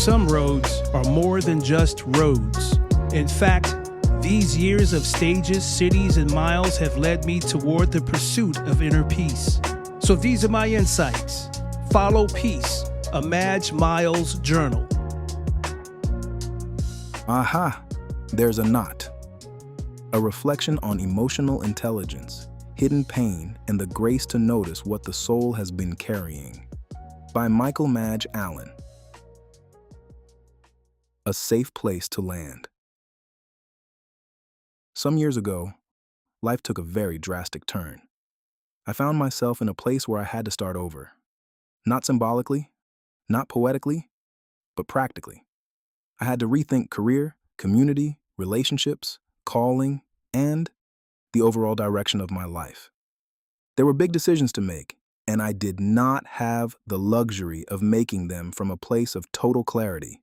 some roads are more than just roads. In fact, these years of stages, cities, and miles have led me toward the pursuit of inner peace. So these are my insights. Follow Peace, a Maj Miles journal. Aha, there's a knot. A reflection on emotional intelligence, hidden pain, and the grace to notice what the soul has been carrying. By Michael Maj Allen. A safe place to land. Some years ago, life took a very drastic turn. I found myself in a place where I had to start over. Not symbolically, not poetically, but practically. I had to rethink career, community, relationships, calling, and the overall direction of my life. There were big decisions to make, and I did not have the luxury of making them from a place of total clarity.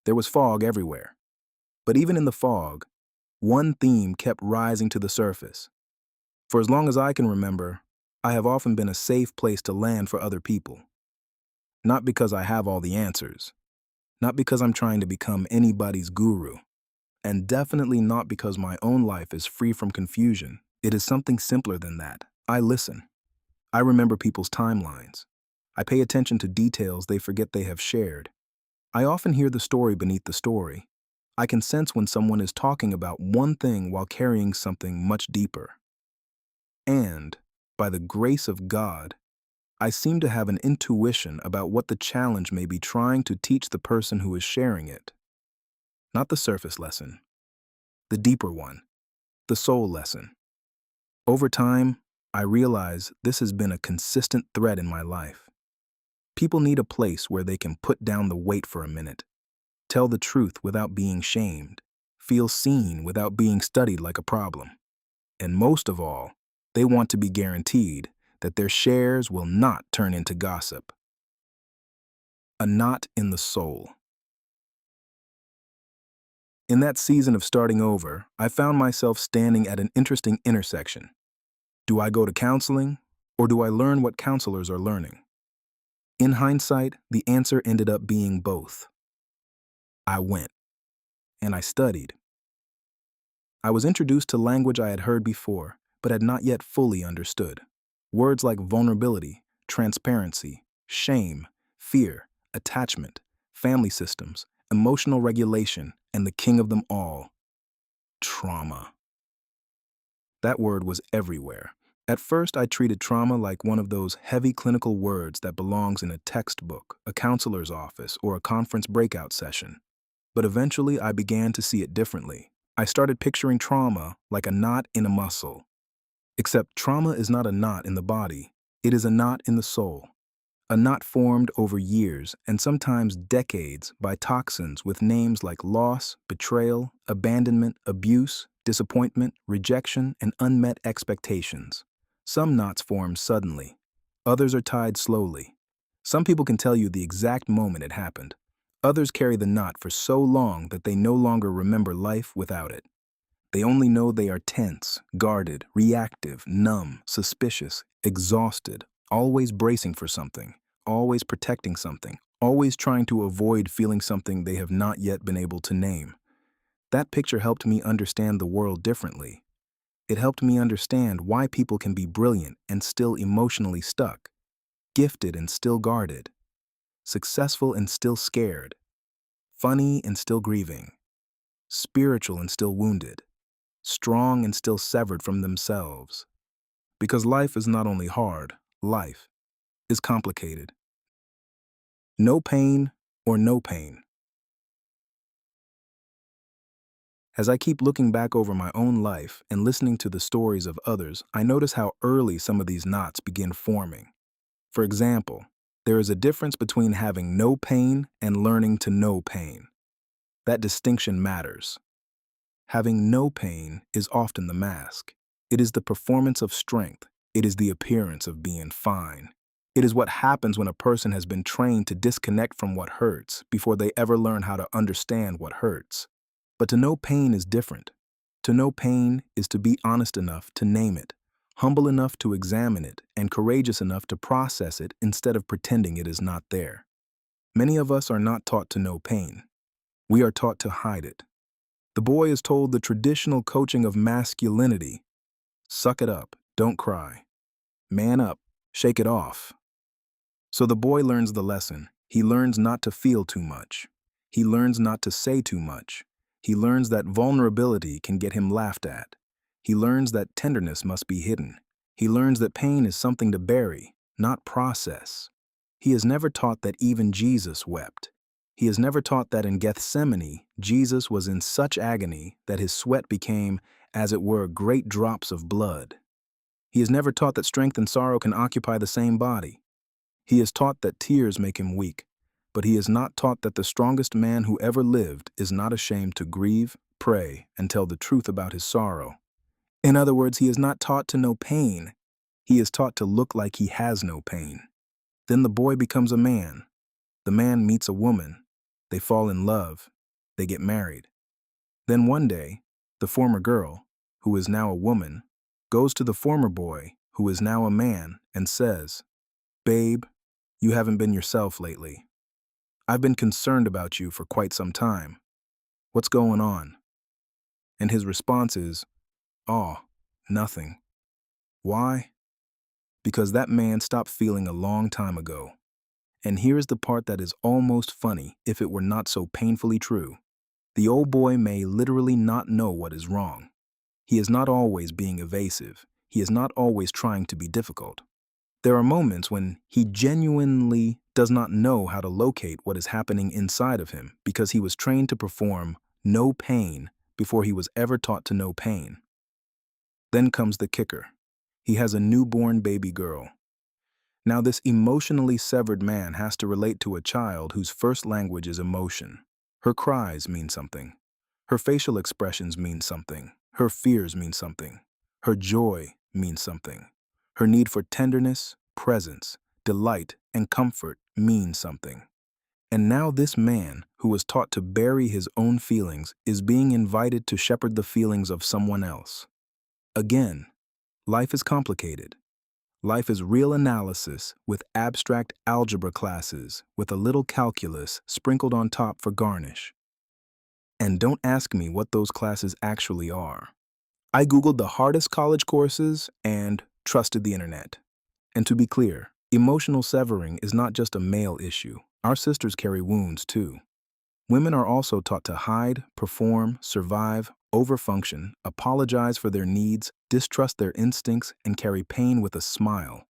There was fog everywhere. But even in the fog, one theme kept rising to the surface. For as long as I can remember, I have often been a safe place to land for other people. Not because I have all the answers, not because I'm trying to become anybody's guru, and definitely not because my own life is free from confusion. It is something simpler than that. I listen. I remember people's timelines. I pay attention to details they forget they have shared. I often hear the story beneath the story. I can sense when someone is talking about one thing while carrying something much deeper. And, by the grace of God, I seem to have an intuition about what the challenge may be trying to teach the person who is sharing it. Not the surface lesson, the deeper one, the soul lesson. Over time, I realize this has been a consistent thread in my life. People need a place where they can put down the weight for a minute, tell the truth without being shamed, feel seen without being studied like a problem. And most of all, they want to be guaranteed that their shares will not turn into gossip. A knot in the soul. In that season of starting over, I found myself standing at an interesting intersection. Do I go to counseling, or do I learn what counselors are learning? In hindsight, the answer ended up being both. I went, and I studied. I was introduced to language I had heard before, but had not yet fully understood. Words like vulnerability, transparency, shame, fear, attachment, family systems, emotional regulation, and the king of them all, trauma. That word was everywhere. At first, I treated trauma like one of those heavy clinical words that belongs in a textbook, a counselor's office, or a conference breakout session. But eventually, I began to see it differently. I started picturing trauma like a knot in a muscle. Except trauma is not a knot in the body, it is a knot in the soul. A knot formed over years and sometimes decades by toxins with names like loss, betrayal, abandonment, abuse, disappointment, rejection, and unmet expectations. Some knots form suddenly. Others are tied slowly. Some people can tell you the exact moment it happened. Others carry the knot for so long that they no longer remember life without it. They only know they are tense, guarded, reactive, numb, suspicious, exhausted, always bracing for something, always protecting something, always trying to avoid feeling something they have not yet been able to name. That picture helped me understand the world differently. It helped me understand why people can be brilliant and still emotionally stuck, gifted and still guarded, successful and still scared, funny and still grieving, spiritual and still wounded, strong and still severed from themselves. Because life is not only hard, life is complicated. No pain or no pain. As I keep looking back over my own life and listening to the stories of others, I notice how early some of these knots begin forming. For example, there is a difference between having no pain and learning to know pain. That distinction matters. Having no pain is often the mask. It is the performance of strength. It is the appearance of being fine. It is what happens when a person has been trained to disconnect from what hurts before they ever learn how to understand what hurts. But to know pain is different. To know pain is to be honest enough to name it, humble enough to examine it, and courageous enough to process it instead of pretending it is not there. Many of us are not taught to know pain. We are taught to hide it. The boy is told the traditional coaching of masculinity: suck it up, don't cry, man up, shake it off. So the boy learns the lesson. He learns not to feel too much. He learns not to say too much. He learns that vulnerability can get him laughed at. He learns that tenderness must be hidden. He learns that pain is something to bury, not process. He is never taught that even Jesus wept. He is never taught that in Gethsemane, Jesus was in such agony that his sweat became, as it were, great drops of blood. He is never taught that strength and sorrow can occupy the same body. He is taught that tears make him weak, but he is not taught that the strongest man who ever lived is not ashamed to grieve, pray, and tell the truth about his sorrow. In other words, he is not taught to know pain. He is taught to look like he has no pain. Then the boy becomes a man. The man meets a woman. They fall in love. They get married. Then one day, the former girl, who is now a woman, goes to the former boy, who is now a man, and says, "Babe, you haven't been yourself lately. I've been concerned about you for quite some time. What's going on?" And his response is, "Oh, nothing." Why? Because that man stopped feeling a long time ago. And here's the part that is almost funny if it were not so painfully true. The old boy may literally not know what is wrong. He is not always being evasive. He is not always trying to be difficult. There are moments when he genuinely does not know how to locate what is happening inside of him because he was trained to perform no pain before he was ever taught to know pain. Then comes the kicker. He has a newborn baby girl. Now this emotionally severed man has to relate to a child whose first language is emotion. Her cries mean something. Her facial expressions mean something. Her fears mean something. Her joy means something. Her need for tenderness, presence, delight, and comfort means something. And now this man, who was taught to bury his own feelings, is being invited to shepherd the feelings of someone else. Again, life is complicated. Life is real analysis with abstract algebra classes with a little calculus sprinkled on top for garnish. And don't ask me what those classes actually are. I Googled the hardest college courses and trusted the internet. And to be clear, emotional severing is not just a male issue. Our sisters carry wounds too. Women are also taught to hide, perform, survive, overfunction, apologize for their needs, distrust their instincts, and carry pain with a smile.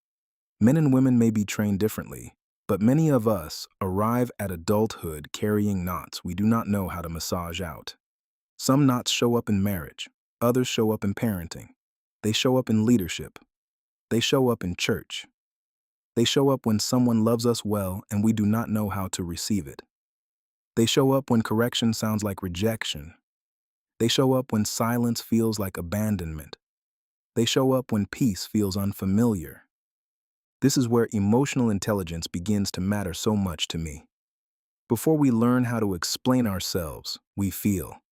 Men and women may be trained differently, but many of us arrive at adulthood carrying knots we do not know how to massage out. Some knots show up in marriage, others show up in parenting. They show up in leadership. They show up in church. They show up when someone loves us well and we do not know how to receive it. They show up when correction sounds like rejection. They show up when silence feels like abandonment. They show up when peace feels unfamiliar. This is where emotional intelligence begins to matter so much to me. Before we learn how to explain ourselves, we feel.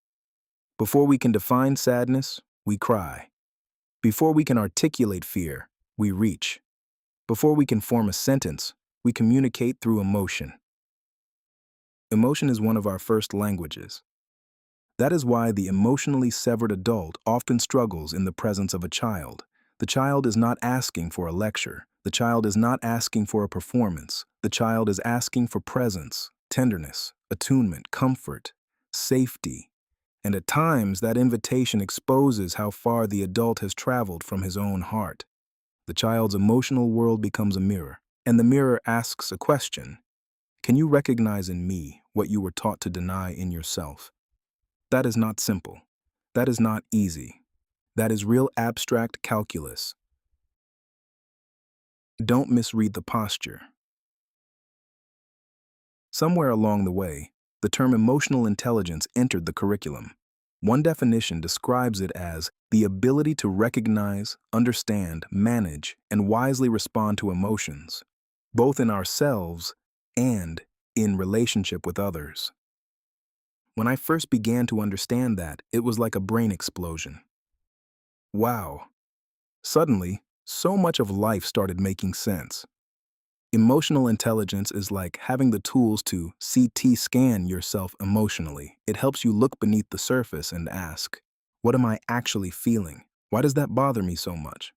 Before we can define sadness, we cry. Before we can articulate fear, we reach. Before we can form a sentence, we communicate through emotion. Emotion is one of our first languages. That is why the emotionally severed adult often struggles in the presence of a child. The child is not asking for a lecture. The child is not asking for a performance. The child is asking for presence, tenderness, attunement, comfort, safety. And at times, that invitation exposes how far the adult has traveled from his own heart. The child's emotional world becomes a mirror, and the mirror asks a question. Can you recognize in me what you were taught to deny in yourself? That is not simple. That is not easy. That is real abstract calculus. Don't misread the posture. Somewhere along the way, the term emotional intelligence entered the curriculum. One definition describes it as the ability to recognize, understand, manage, and wisely respond to emotions, both in ourselves and in relationship with others. When I first began to understand that, it was like a brain explosion. Wow. Suddenly, so much of life started making sense. Emotional intelligence is like having the tools to CT scan yourself emotionally. It helps you look beneath the surface and ask, what am I actually feeling? Why does that bother me so much?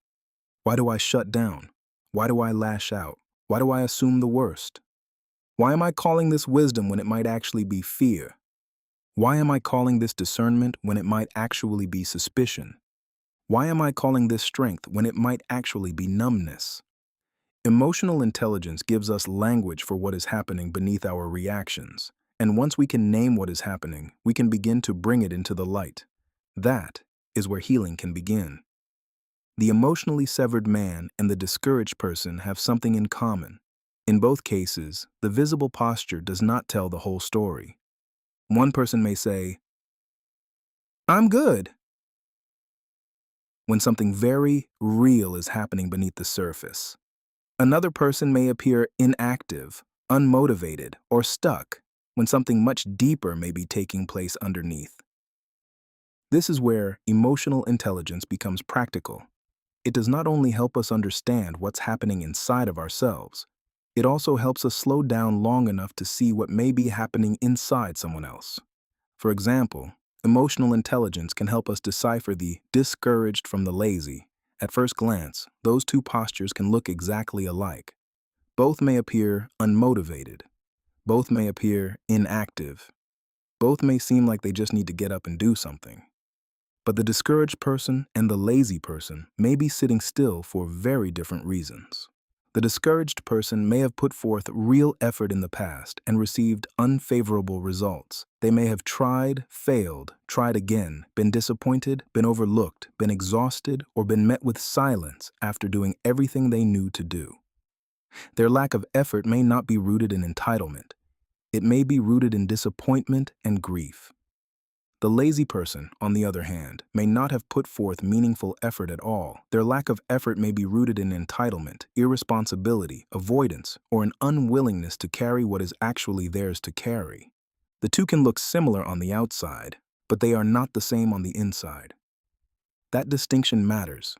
Why do I shut down? Why do I lash out? Why do I assume the worst? Why am I calling this wisdom when it might actually be fear? Why am I calling this discernment when it might actually be suspicion? Why am I calling this strength when it might actually be numbness? Emotional intelligence gives us language for what is happening beneath our reactions, and once we can name what is happening, we can begin to bring it into the light. That is where healing can begin. The emotionally severed man and the discouraged person have something in common. In both cases, the visible posture does not tell the whole story. One person may say, "I'm good," when something very real is happening beneath the surface. Another person may appear inactive, unmotivated, or stuck when something much deeper may be taking place underneath. This is where emotional intelligence becomes practical. It does not only help us understand what's happening inside of ourselves, it also helps us slow down long enough to see what may be happening inside someone else. For example, emotional intelligence can help us decipher the discouraged from the lazy. At first glance, those two postures can look exactly alike. Both may appear unmotivated. Both may appear inactive. Both may seem like they just need to get up and do something. But the discouraged person and the lazy person may be sitting still for very different reasons. The discouraged person may have put forth real effort in the past and received unfavorable results. They may have tried, failed, tried again, been disappointed, been overlooked, been exhausted, or been met with silence after doing everything they knew to do. Their lack of effort may not be rooted in entitlement. It may be rooted in disappointment and grief. The lazy person, on the other hand, may not have put forth meaningful effort at all. Their lack of effort may be rooted in entitlement, irresponsibility, avoidance, or an unwillingness to carry what is actually theirs to carry. The two can look similar on the outside, but they are not the same on the inside. That distinction matters.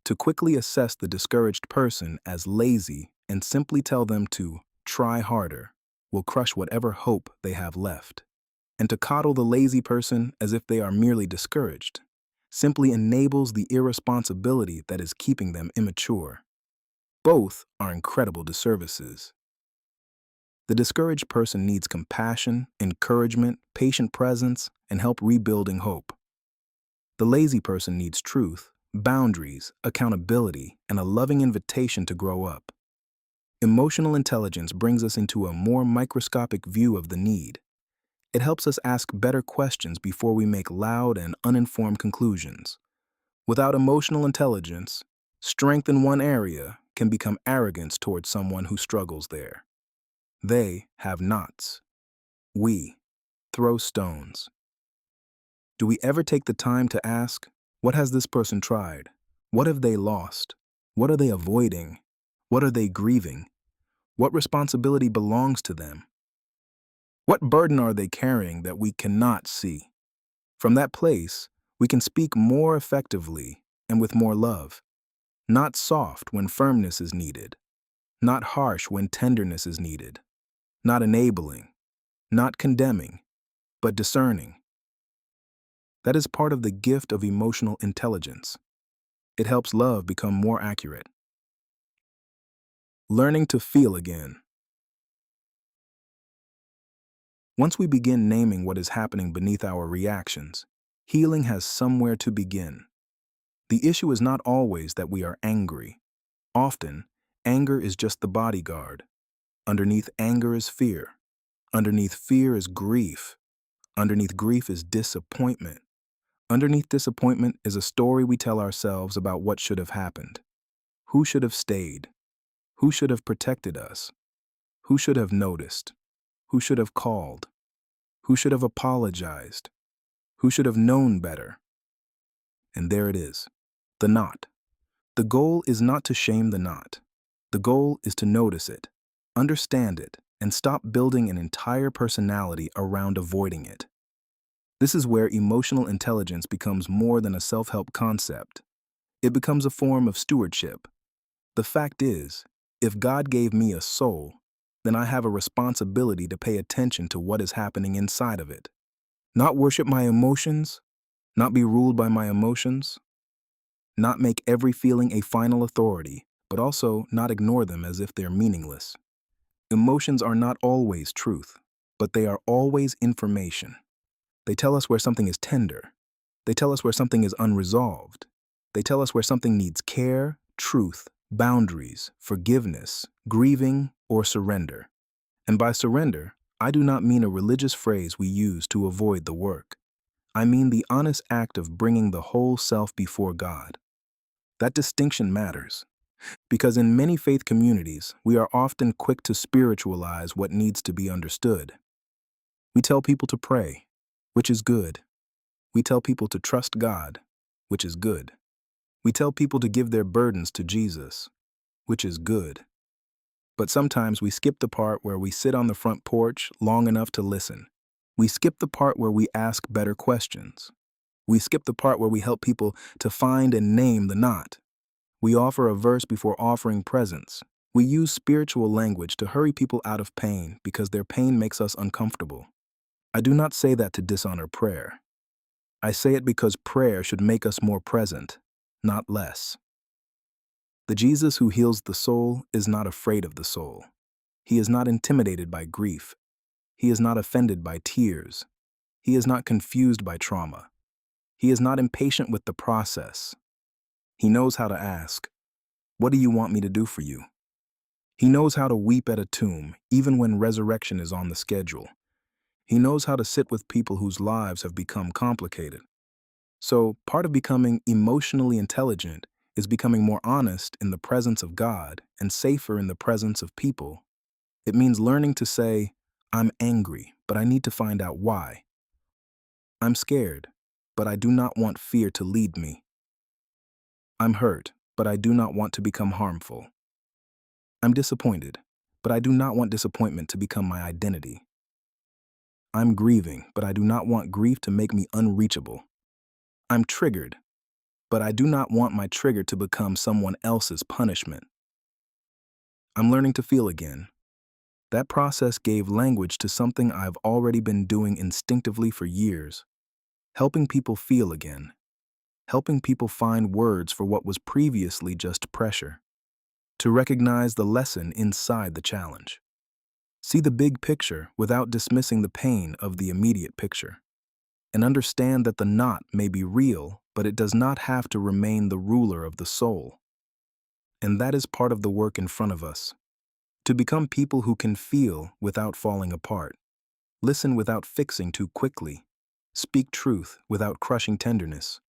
To quickly assess the discouraged person as lazy and simply tell them to try harder will crush whatever hope they have left. And to coddle the lazy person as if they are merely discouraged simply enables the irresponsibility that is keeping them immature. Both are incredible disservices. The discouraged person needs compassion, encouragement, patient presence, and help rebuilding hope. The lazy person needs truth, boundaries, accountability, and a loving invitation to grow up. Emotional intelligence brings us into a more microscopic view of the need. It helps us ask better questions before we make loud and uninformed conclusions. Without emotional intelligence, strength in one area can become arrogance towards someone who struggles there. They have knots. We throw stones. Do we ever take the time to ask, what has this person tried? What have they lost? What are they avoiding? What are they grieving? What responsibility belongs to them? What burden are they carrying that we cannot see? From that place, we can speak more effectively and with more love. Not soft when firmness is needed. Not harsh when tenderness is needed. Not enabling. Not condemning, but discerning. That is part of the gift of emotional intelligence. It helps love become more accurate. Learning to feel again. Once we begin naming what is happening beneath our reactions, healing has somewhere to begin. The issue is not always that we are angry. Often, anger is just the bodyguard. Underneath anger is fear. Underneath fear is grief. Underneath grief is disappointment. Underneath disappointment is a story we tell ourselves about what should have happened. Who should have stayed? Who should have protected us? Who should have noticed? Who should have called? Who should have apologized? Who should have known better? And there it is, the knot. The goal is not to shame the knot. The goal is to notice it, understand it, and stop building an entire personality around avoiding it. This is where emotional intelligence becomes more than a self-help concept. It becomes a form of stewardship. The fact is, If God gave me a soul, then I have a responsibility to pay attention to what is happening inside of it. Not worship my emotions, not be ruled by my emotions, not make every feeling a final authority, but also not ignore them as if they're meaningless. Emotions are not always truth, but they are always information. They tell us where something is tender. They tell us where something is unresolved. They tell us where something needs care, truth, boundaries, forgiveness, grieving, or surrender. And by surrender, I do not mean a religious phrase we use to avoid the work. I mean the honest act of bringing the whole self before God. That distinction matters, because in many faith communities, we are often quick to spiritualize what needs to be understood. We tell people to pray, which is good. We tell people to trust God, which is good. We tell people to give their burdens to Jesus, which is good. But sometimes we skip the part where we sit on the front porch long enough to listen. We skip the part where we ask better questions. We skip the part where we help people to find and name the knot. We offer a verse before offering presents. We use spiritual language to hurry people out of pain because their pain makes us uncomfortable. I do not say that to dishonor prayer. I say it because prayer should make us more present, not less. The Jesus who heals the soul is not afraid of the soul. He is not intimidated by grief. He is not offended by tears. He is not confused by trauma. He is not impatient with the process. He knows how to ask, "What do you want me to do for you?" He knows how to weep at a tomb, even when resurrection is on the schedule. He knows how to sit with people whose lives have become complicated. So, part of becoming emotionally intelligent is becoming more honest in the presence of God and safer in the presence of people. It means learning to say, "I'm angry, but I need to find out why." "I'm scared, but I do not want fear to lead me." "I'm hurt, but I do not want to become harmful." "I'm disappointed, but I do not want disappointment to become my identity." "I'm grieving, but I do not want grief to make me unreachable." "I'm triggered, but I do not want my trigger to become someone else's punishment." I'm learning to feel again. That process gave language to something I've already been doing instinctively for years, helping people feel again, helping people find words for what was previously just pressure, to recognize the lesson inside the challenge. See the big picture without dismissing the pain of the immediate picture, and understand that the knot may be real, but it does not have to remain the ruler of the soul. And that is part of the work in front of us. To become people who can feel without falling apart, listen without fixing too quickly, speak truth without crushing tenderness,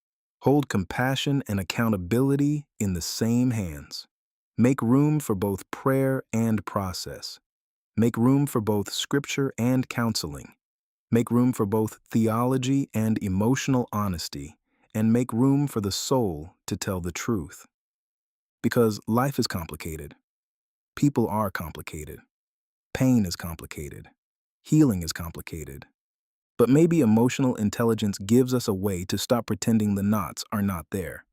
hold compassion and accountability in the same hands, make room for both prayer and process, make room for both scripture and counseling, make room for both theology and emotional honesty, and make room for the soul to tell the truth. Because life is complicated. People are complicated. Pain is complicated. Healing is complicated. But maybe emotional intelligence gives us a way to stop pretending the knots are not there.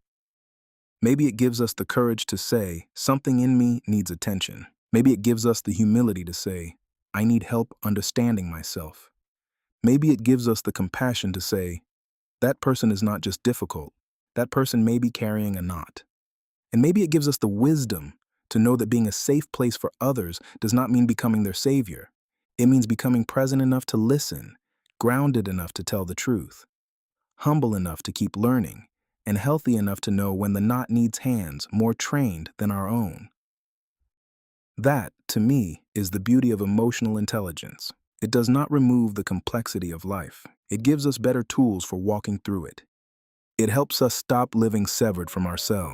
Maybe it gives us the courage to say, "Something in me needs attention." Maybe it gives us the humility to say, "I need help understanding myself." Maybe it gives us the compassion to say, "That person is not just difficult. That person may be carrying a knot." And maybe it gives us the wisdom to know that being a safe place for others does not mean becoming their savior. It means becoming present enough to listen, grounded enough to tell the truth, humble enough to keep learning, and healthy enough to know when the knot needs hands more trained than our own. That, to me, is the beauty of emotional intelligence. It does not remove the complexity of life. It gives us better tools for walking through it. It helps us stop living severed from ourselves.